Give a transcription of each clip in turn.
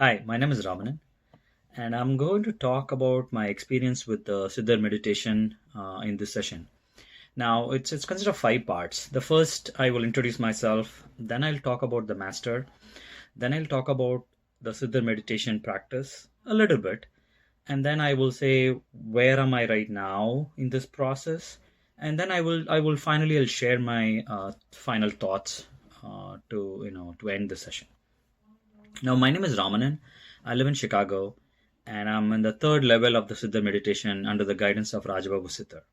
Hi, my name is Ramanan, and I'm going to talk about my experience with the Siddha meditation in this session. Now, it's considered of five parts. The first, I will introduce myself, then I'll talk about the master, then I'll talk about the Siddha meditation practice a little bit, and then I will say where am I right now in this process, and then I will finally I'll share my final thoughts to end the session. Now, my name is Ramanan. I live in Chicago, and I'm in the third level of the Siddha meditation under the guidance of Rajababu Siddhar.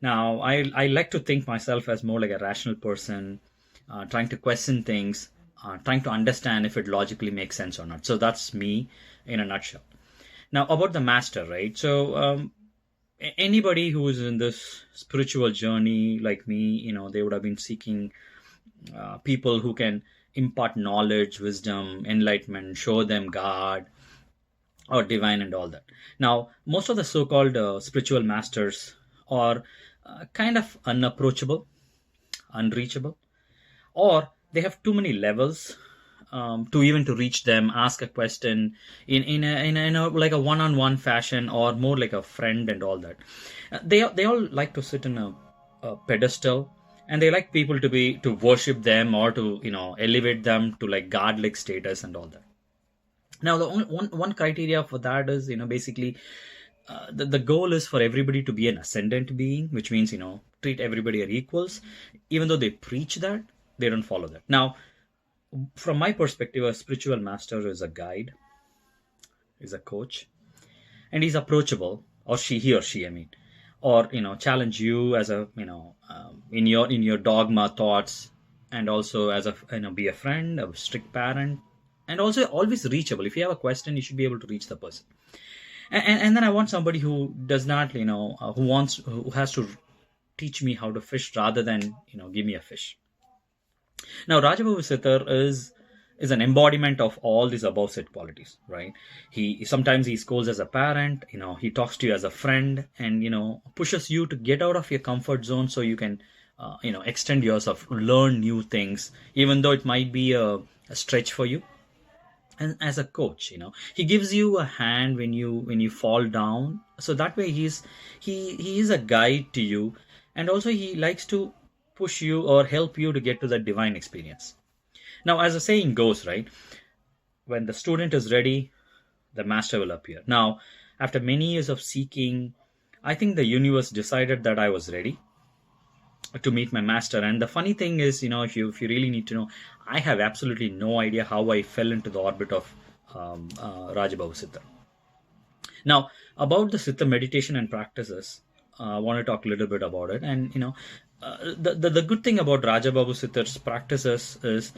Now, I like to think myself as more like a rational person, trying to question things, trying to understand if it logically makes sense or not. So that's me in a nutshell. Now, about the master, right? So, anybody who is in this spiritual journey like me, they would have been seeking people who can impart knowledge, wisdom, enlightenment, show them God or divine and all that. Now, most of the so called spiritual masters are kind of unapproachable, unreachable, or they have too many levels to reach them, ask a question in a like a one-on-one fashion or more like a friend and all that. They all like to sit in a pedestal, and they like people to worship them or to elevate them to like godlike status and all that. Now, the only one criteria for that is basically the goal is for everybody to be an ascendant being, which means treat everybody as equals. Even though they preach that, they don't follow that. Now, from my perspective, a spiritual master is a guide, is a coach, and he's approachable, or he or she, I mean, or challenge you as a in your dogma thoughts, and also as a be a friend, a strict parent, and also always reachable. If you have a question, you should be able to reach the person. And then I want somebody who does not who has to teach me how to fish rather than give me a fish. Now, Rajababu Sitar is an embodiment of all these above said qualities, right? He sometimes he scolds as a parent, he talks to you as a friend, and pushes you to get out of your comfort zone so you can extend yourself, learn new things, even though it might be a stretch for you. And as a coach, he gives you a hand when you fall down, so that way he is a guide to you, and also he likes to push you or help you to get to the divine experience. Now, as the saying goes, right, when the student is ready, the master will appear. Now, after many years of seeking, I think the universe decided that I was ready to meet my master. And the funny thing is, if you really need to know, I have absolutely no idea how I fell into the orbit of Rajababu Siddha. Now, about the Siddha meditation and practices, I want to talk a little bit about it. And the good thing about Rajababu Siddhar's practices is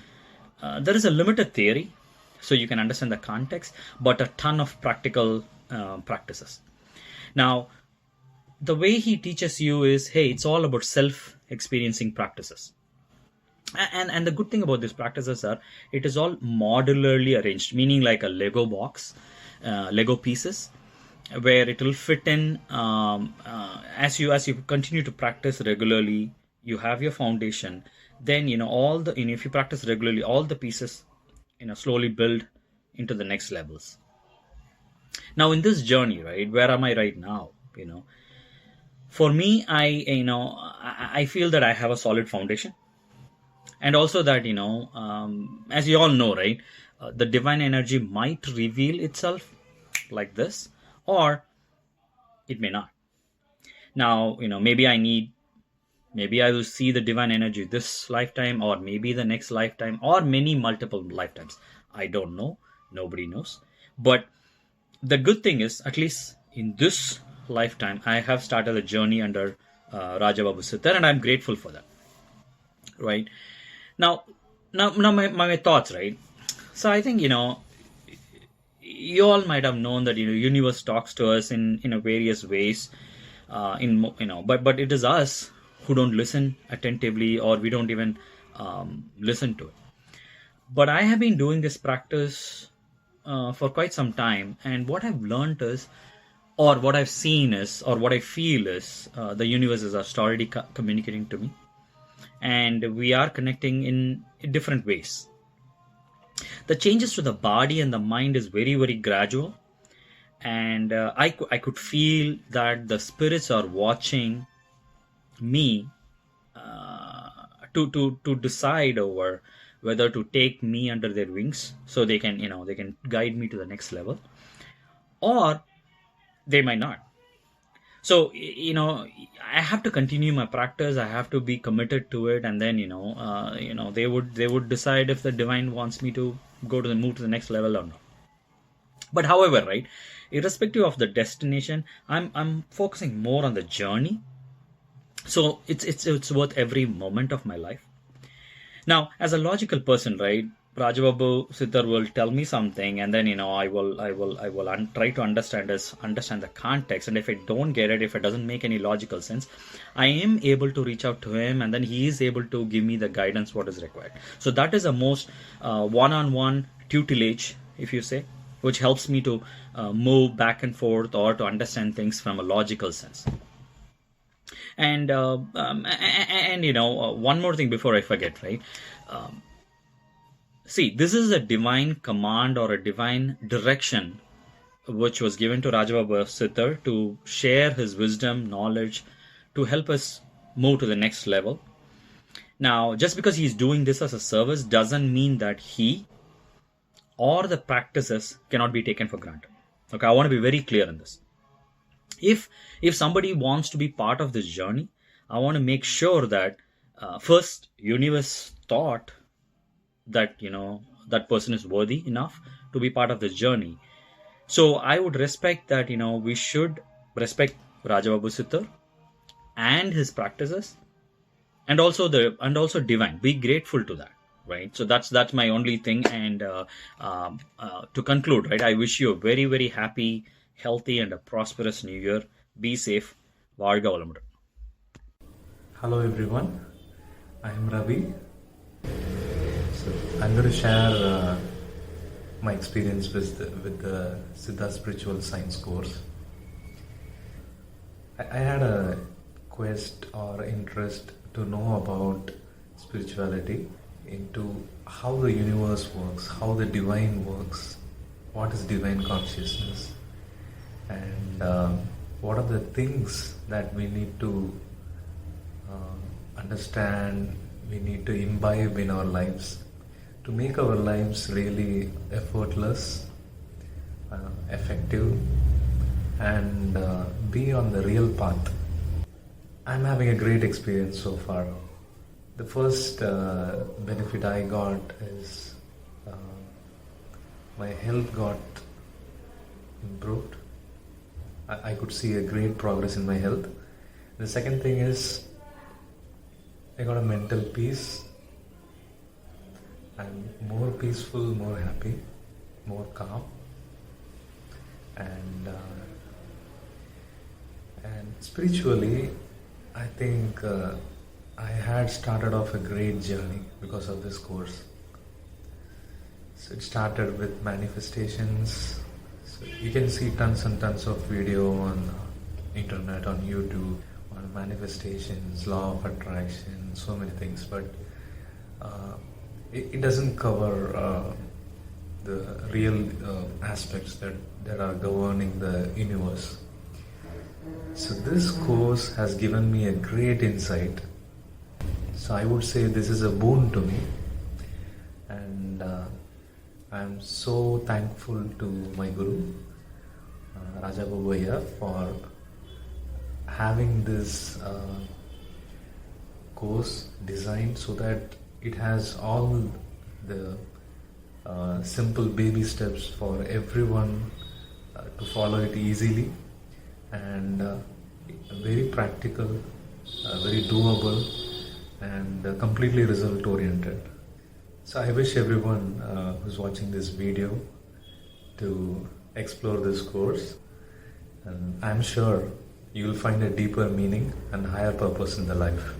there is a limited theory, so you can understand the context, but a ton of practical practices. Now, the way he teaches you is, hey, it's all about self experiencing practices. And the good thing about these practices are it is all modularly arranged, meaning like a Lego box, Lego pieces, where it will fit in as you continue to practice regularly. You have your foundation, then all the if you practice regularly, all the pieces slowly build into the next levels. Now, in this journey, right, where am I right now? For me, I feel that I have a solid foundation, and also that as you all know, right, the divine energy might reveal itself like this, or it may not. Now, maybe I will see the divine energy this lifetime, or maybe the next lifetime, or many multiple lifetimes. I don't know, nobody knows. But the good thing is, at least in this lifetime, I have started a journey under Rajababu Siddhar, and I'm grateful for that. Right now, my thoughts. Right, so I think you all might have known that universe talks to us in various ways. But it is us who don't listen attentively, or we don't even listen to it. But I have been doing this practice for quite some time, and what I've learned is, or what I've seen is, or what I feel is, the universe is already communicating to me, and we are connecting in different ways. The changes to the body and the mind is very, very gradual. And I could feel that the spirits are watching me to decide over whether to take me under their wings so they can, they can guide me to the next level, or they might not. So I have to continue my practice. I have to be committed to it, and then they would decide if the divine wants me to move to the next level or not. But however, right, irrespective of the destination, I'm focusing more on the journey. So it's worth every moment of my life. Now, as a logical person, right, Rajababu Siddhar will tell me something, and then I will try to understand the context. And if I don't get it, if it doesn't make any logical sense, I am able to reach out to him, and then he is able to give me the guidance what is required. So that is the most one-on-one tutelage, if you say, which helps me to move back and forth or to understand things from a logical sense. And one more thing before I forget, right? See, this is a divine command or a divine direction which was given to Rajababu Siddhar to share his wisdom, knowledge, to help us move to the next level. Now, just because he's doing this as a service doesn't mean that he or the practices cannot be taken for granted. Okay, I want to be very clear in this. If somebody wants to be part of this journey, I want to make sure that first, universe thought that that person is worthy enough to be part of this journey. So I would respect that we should respect Rajababu Siddhar and his practices, and also divine. Be grateful to that, right? So that's my only thing. And to conclude, right, I wish you a very, very happy, healthy, and a prosperous new year. Be safe. Varga Valamudan. Hello everyone, I am Ravi. So I'm going to share my experience with the Siddha Spiritual Science course. I had a quest or interest to know about spirituality, into how the universe works, how the divine works, what is divine consciousness, and what are the things that we need to understand, we need to imbibe in our lives to make our lives really effortless, effective, and be on the real path. I'm having a great experience so far. The first benefit I got is my health got improved. I could see a great progress in my health. The second thing is I got a mental peace. I'm more peaceful, more happy, more calm, and spiritually, I think I had started off a great journey because of this course. So it started with manifestations. So you can see tons and tons of video on internet, on YouTube, on manifestations, law of attraction, so many things, but it doesn't cover the real aspects that are governing the universe. So this course has given me a great insight. So I would say this is a boon to me, and I'm so thankful to my Guru, Rajababu, for having this course designed so that it has all the simple baby steps for everyone to follow it easily, and very practical, very doable, and completely result oriented. So I wish everyone who's watching this video to explore this course, and I'm sure you will find a deeper meaning and higher purpose in the life.